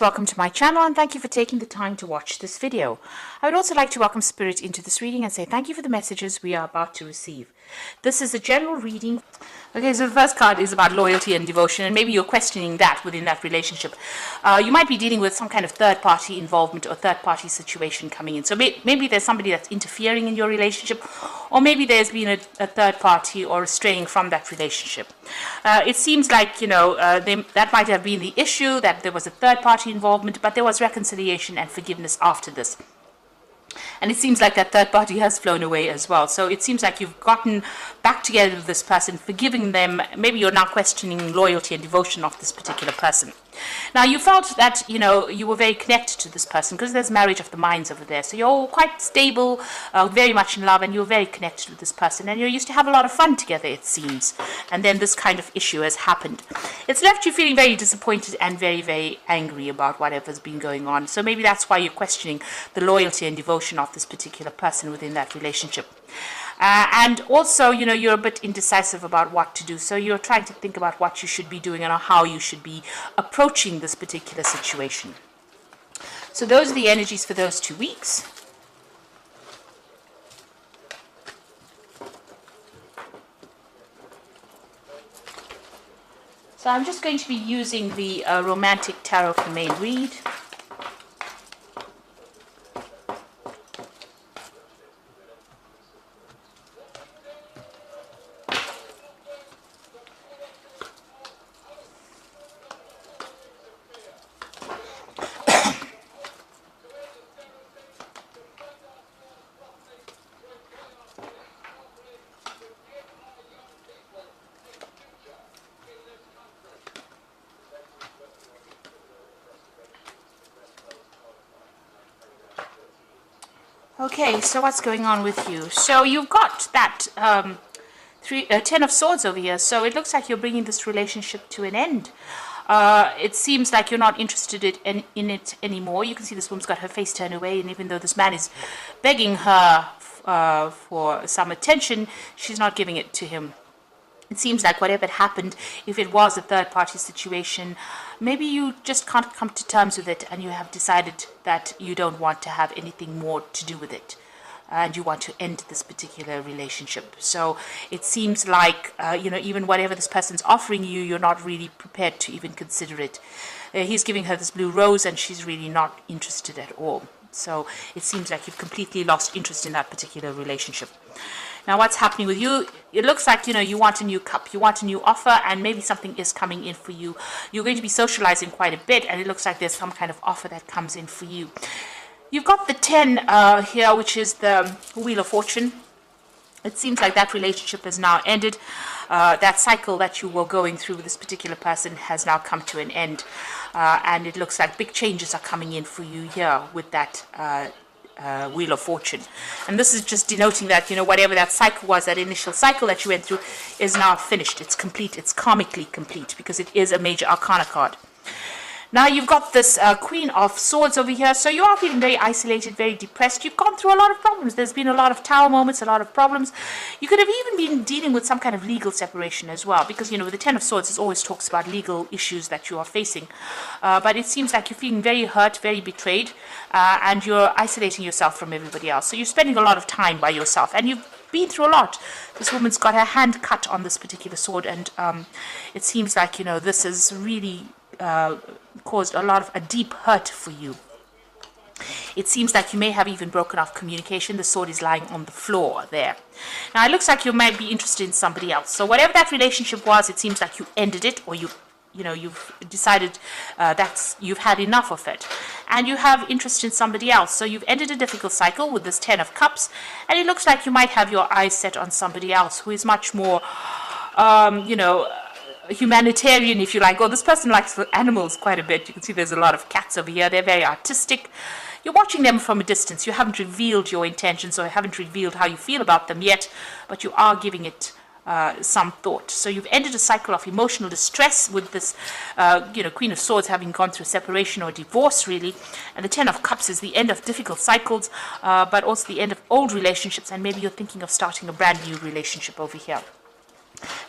Welcome to my channel and thank you for taking the time to watch this video. I would also like to welcome Spirit into this reading and say thank you for the messages we are about to receive. This is a general reading. Okay, so the first card is about loyalty and devotion, and maybe you're questioning that within that relationship. You might be dealing with some kind of third-party involvement or third-party situation coming in. So maybe there's somebody that's interfering in your relationship, or maybe there's been a third party or straying from that relationship. It seems like, that might have been the issue, that there was a third-party involvement, but there was reconciliation and forgiveness after this. And it seems like that third party has flown away as well. So it seems like you've gotten back together with this person, forgiving them. Maybe you're now questioning loyalty and devotion of this particular person. Now, you felt that, you were very connected to this person because there's marriage of the minds over there. So you're all quite stable, very much in love, and you're very connected with this person. And you used to have a lot of fun together, it seems. And then this kind of issue has happened. It's left you feeling very disappointed and very, very angry about whatever's been going on. So maybe that's why you're questioning the loyalty and devotion of this particular person within that relationship. And also, you're a bit indecisive about what to do. So you're trying to think about what you should be doing and how you should be approaching this particular situation. So those are the energies for those 2 weeks. So I'm just going to be using the Romantic Tarot for main read. Okay, so what's going on with you? So you've got that 10 of Swords over here. So it looks like you're bringing this relationship to an end. It seems like you're not interested in it anymore. You can see this woman's got her face turned away, and even though this man is begging her for some attention, she's not giving it to him. It seems like whatever happened, if it was a third-party situation, maybe you just can't come to terms with it and you have decided that you don't want to have anything more to do with it. And you want to end this particular relationship. So it seems like, even whatever this person's offering you, you're not really prepared to even consider it. He's giving her this blue rose and she's really not interested at all. So it seems like you've completely lost interest in that particular relationship. Now, what's happening with you? It looks like, you want a new cup, you want a new offer, and maybe something is coming in for you. You're going to be socializing quite a bit, and it looks like there's some kind of offer that comes in for you. You've got the 10 here, which is the Wheel of Fortune. It seems like that relationship has now ended. That cycle that you were going through with this particular person has now come to an end. And it looks like big changes are coming in for you here with that Wheel of Fortune. And this is just denoting that, whatever that cycle was, that initial cycle that you went through is now finished. It's complete. It's karmically complete because it is a major arcana card. Now you've got this Queen of Swords over here. So you are feeling very isolated, very depressed. You've gone through a lot of problems. There's been a lot of tower moments, a lot of problems. You could have even been dealing with some kind of legal separation as well. Because, with the 10 of Swords, it always talks about legal issues that you are facing. But it seems like you're feeling very hurt, very betrayed. And you're isolating yourself from everybody else. So you're spending a lot of time by yourself. And you've been through a lot. This woman's got her hand cut on this particular sword. And it seems like, this is really caused a deep hurt for you. It seems like you may have even broken off communication. The sword is lying on the floor there. Now it looks like you might be interested in somebody else. So whatever that relationship was, it seems like you ended it, or you've decided that you've had enough of it, and you have interest in somebody else. So you've ended a difficult cycle with this 10 of Cups, and it looks like you might have your eyes set on somebody else who is much more humanitarian, if you like. Oh, this person likes animals quite a bit. You can see there's a lot of cats over here. They're very artistic. You're watching them from a distance. You haven't revealed your intentions or haven't revealed how you feel about them yet, but you are giving it some thought. So you've ended a cycle of emotional distress with this, Queen of Swords having gone through separation or divorce, really. And the 10 of Cups is the end of difficult cycles, but also the end of old relationships. And maybe you're thinking of starting a brand new relationship over here.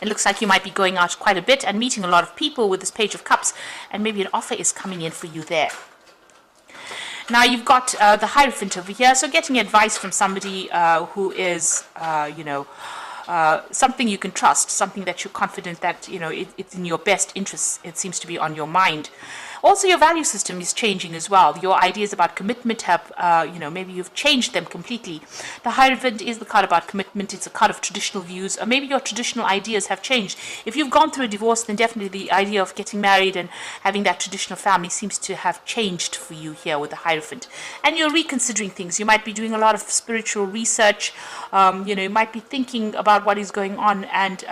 It looks like you might be going out quite a bit and meeting a lot of people with this Page of Cups, and maybe an offer is coming in for you there. Now you've got the Hierophant over here, so getting advice from somebody who is, something you can trust, something that you're confident that, it's in your best interests. It seems to be on your mind. Also, your value system is changing as well. Your ideas about commitment have, maybe you've changed them completely. The Hierophant is the card about commitment. It's a card of traditional views, or maybe your traditional ideas have changed. If you've gone through a divorce, then definitely the idea of getting married and having that traditional family seems to have changed for you here with the Hierophant. And you're reconsidering things. You might be doing a lot of spiritual research. You might be thinking about what is going on and,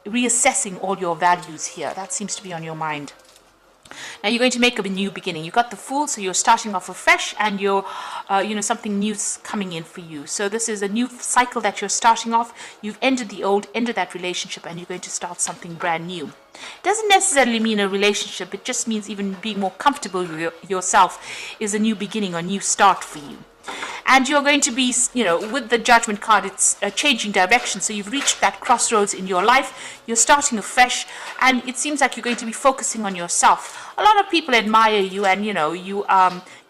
reassessing all your values here. That seems to be on your mind. Now you're going to make a new beginning. You got the Fool, so you're starting off afresh, and you're, something new's coming in for you. So this is a new cycle that you're starting off. You've ended the old, ended that relationship, and you're going to start something brand new. It doesn't necessarily mean a relationship. It just means even being more comfortable with yourself is a new beginning or new start for you. And you're going to be, with the Judgment card, it's a changing direction. So you've reached that crossroads in your life. You're starting afresh, and it seems like you're going to be focusing on yourself. A lot of people admire you, and you're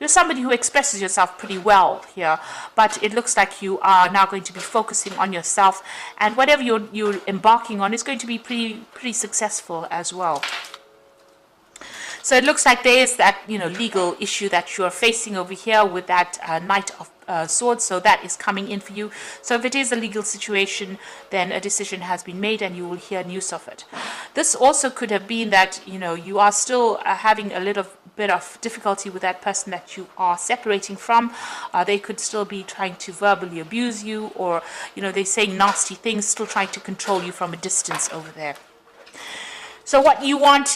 somebody who expresses yourself pretty well here. But it looks like you are now going to be focusing on yourself, and whatever you're embarking on is going to be pretty successful as well. So it looks like there is that, legal issue that you're facing over here with that Knight of Swords. So that is coming in for you. So if it is a legal situation, then a decision has been made and you will hear news of it. This also could have been that, you are still having a little bit of difficulty with that person that you are separating from. They could still be trying to verbally abuse you, or, they're saying nasty things, still trying to control you from a distance over there. So what you want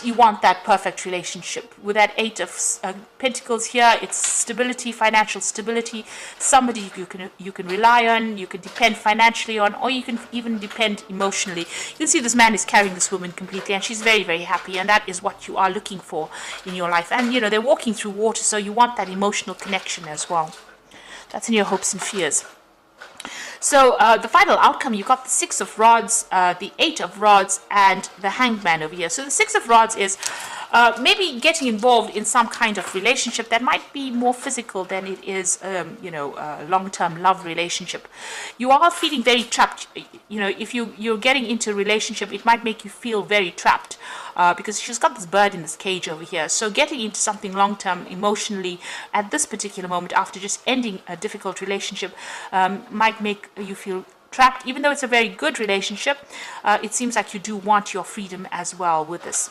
that perfect relationship. With that Eight of Pentacles here, it's stability, financial stability, somebody you can rely on, you can depend financially on, or you can even depend emotionally. You can see this man is carrying this woman completely, and she's very, very happy, and that is what you are looking for in your life. And, they're walking through water, so you want that emotional connection as well. That's in your hopes and fears. So the final outcome, you got the Six of Rods, the Eight of Rods, and the Hanged Man over here. So the Six of Rods is maybe getting involved in some kind of relationship that might be more physical than it is, a long-term love relationship. You are feeling very trapped. If you're getting into a relationship, it might make you feel very trapped because she's got this bird in this cage over here. So getting into something long-term emotionally at this particular moment, after just ending a difficult relationship, might make you feel trapped. Even though it's a very good relationship, it seems like you do want your freedom as well with this.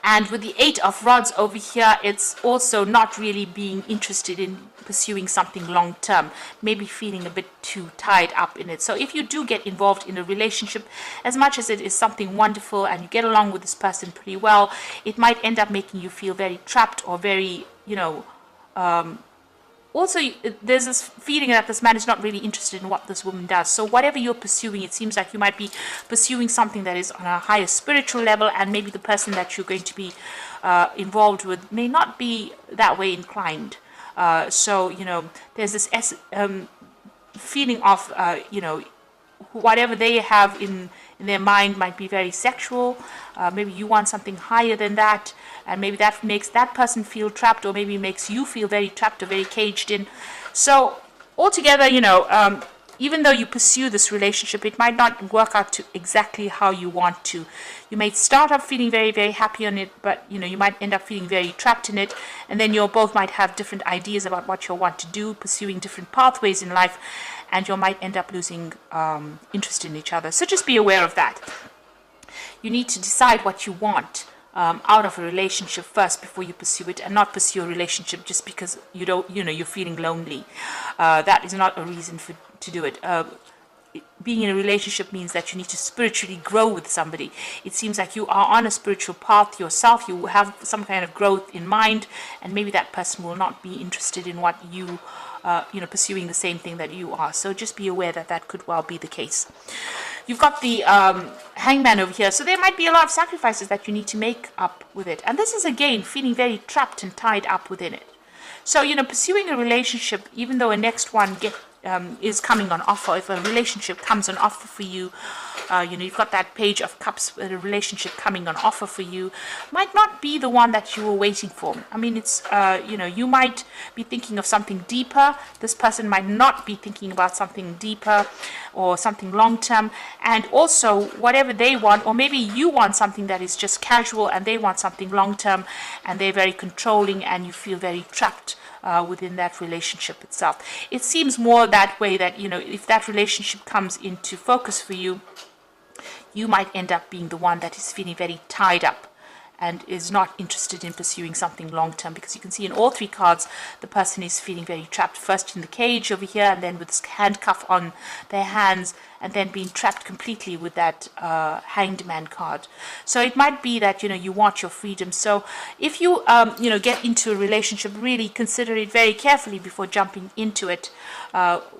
And with the Eight of Rods over here, it's also not really being interested in pursuing something long term, maybe feeling a bit too tied up in it. So if you do get involved in a relationship, as much as it is something wonderful and you get along with this person pretty well, it might end up making you feel very trapped or very, also, there's this feeling that this man is not really interested in what this woman does. So whatever you're pursuing, it seems like you might be pursuing something that is on a higher spiritual level, and maybe the person that you're going to be involved with may not be that way inclined. So, there's this feeling of, whatever they have in their mind might be very sexual. Maybe you want something higher than that, and maybe that makes that person feel trapped, or maybe makes you feel very trapped or very caged in. So altogether, even though you pursue this relationship, it might not work out to exactly how you want to. You may start up feeling very, very happy on it, but you might end up feeling very trapped in it, and then you both might have different ideas about what you want to do, pursuing different pathways in life, and you might end up losing interest in each other. So just be aware of that. You need to decide what you want out of a relationship first before you pursue it, and not pursue a relationship just because you're feeling lonely. That is not a reason to do it. Being in a relationship means that you need to spiritually grow with somebody. It seems like you are on a spiritual path yourself. You have some kind of growth in mind, and maybe that person will not be interested in what you pursuing the same thing that you are. So just be aware that that could well be the case. You've got the Hangman over here. So there might be a lot of sacrifices that you need to make up with it. And this is, again, feeling very trapped and tied up within it. So, pursuing a relationship, even though a next one is coming on offer, if a relationship comes on offer for you, you've got that Page of Cups, a relationship coming on offer for you, might not be the one that you were waiting for. I mean, it's, you might be thinking of something deeper. This person might not be thinking about something deeper or something long term. And also, whatever they want, or maybe you want something that is just casual and they want something long term, and they're very controlling and you feel very trapped within that relationship itself. It seems more that way, that, if that relationship comes into focus for you, you might end up being the one that is feeling very tied up and is not interested in pursuing something long term, because you can see in all three cards the person is feeling very trapped, first in the cage over here, and then with this handcuff on their hands, and then being trapped completely with that Hanged Man card. So it might be that you want your freedom. So if you get into a relationship, really consider it very carefully before jumping into it,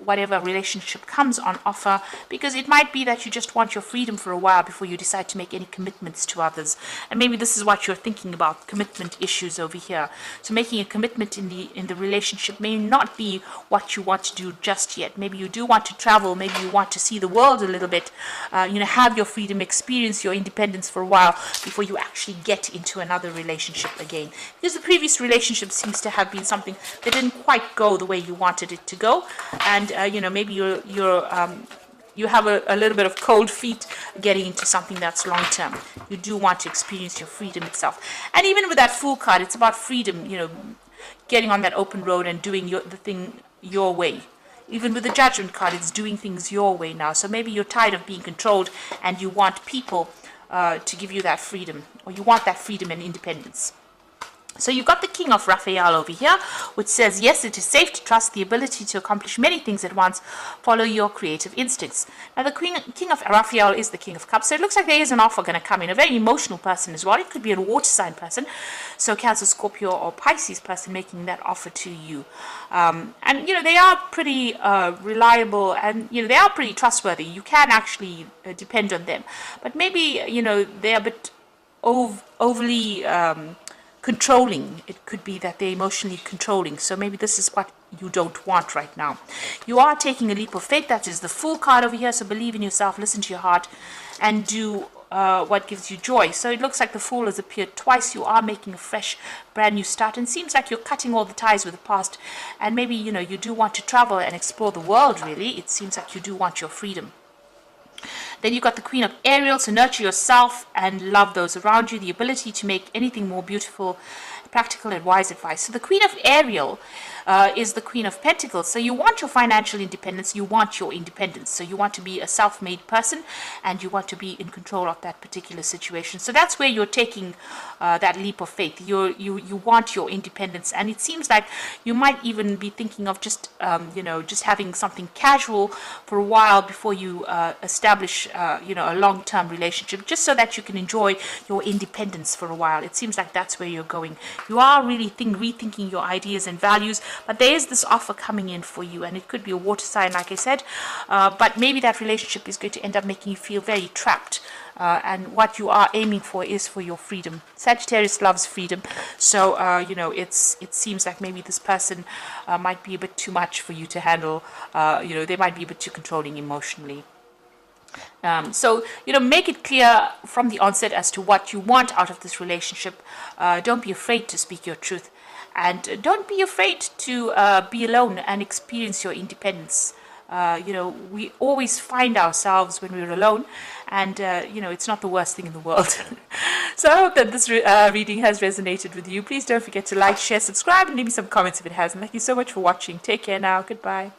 whatever relationship comes on offer, because it might be that you just want your freedom for a while before you decide to make any commitments to others. And maybe this is what you're thinking about, commitment issues over here. So making a commitment in the relationship may not be what you want to do just yet. Maybe you do want to travel, maybe you want to see the world a little bit, have your freedom, experience your independence for a while before you actually get into another relationship again. Because the previous relationship seems to have been something that didn't quite go the way you wanted it to go, and maybe you have a little bit of cold feet getting into something that's long term. You do want to experience your freedom itself. And even with that Fool card, it's about freedom, getting on that open road and doing the thing your way. Even with the Judgment card, it's doing things your way now. So maybe you're tired of being controlled and you want people to give you that freedom, or you want that freedom and independence. So you've got the King of Raphael over here, which says, yes, it is safe to trust the ability to accomplish many things at once. Follow your creative instincts. Now, the King of Raphael is the King of Cups, so it looks like there is an offer going to come in. A very emotional person as well. It could be a water sign person, so Cancer, Scorpio, or Pisces person making that offer to you. And, they are pretty reliable, and, they are pretty trustworthy. You can actually depend on them. But maybe, they're a bit overly controlling. It could be that they're emotionally controlling. So maybe this is what you don't want right now. You are taking a leap of faith. That is the Fool card over here. So believe in yourself, listen to your heart, and do what gives you joy. So it looks like the Fool has appeared twice. You are making a fresh, brand new start, and it seems like you're cutting all the ties with the past. And maybe, you do want to travel and explore the world, really. It seems like you do want your freedom. Then you've got the Queen of Ariel, so nurture yourself and love those around you, the ability to make anything more beautiful, practical and wise advice. So the Queen of Ariel is the Queen of Pentacles. So you want your financial independence, you want your independence. So you want to be a self-made person and you want to be in control of that particular situation. So that's where you're taking that leap of faith. You want your independence, and it seems like you might even be thinking of just having something casual for a while before you establish a long-term relationship, just so that you can enjoy your independence for a while. It seems like that's where you're going. You are really rethinking your ideas and values, but there is this offer coming in for you, and it could be a water sign, like I said, but maybe that relationship is going to end up making you feel very trapped. And what you are aiming for is for your freedom. Sagittarius loves freedom, so it seems like maybe this person might be a bit too much for you to handle. They might be a bit too controlling emotionally. So make it clear from the onset as to what you want out of this relationship. Don't be afraid to speak your truth, and don't be afraid to be alone and experience your independence. We always find ourselves when we're alone, and it's not the worst thing in the world. So I hope that this reading has resonated with you. Please don't forget to like, share, subscribe, and leave me some comments if it hasn't. Thank you so much for watching. Take care now. Goodbye.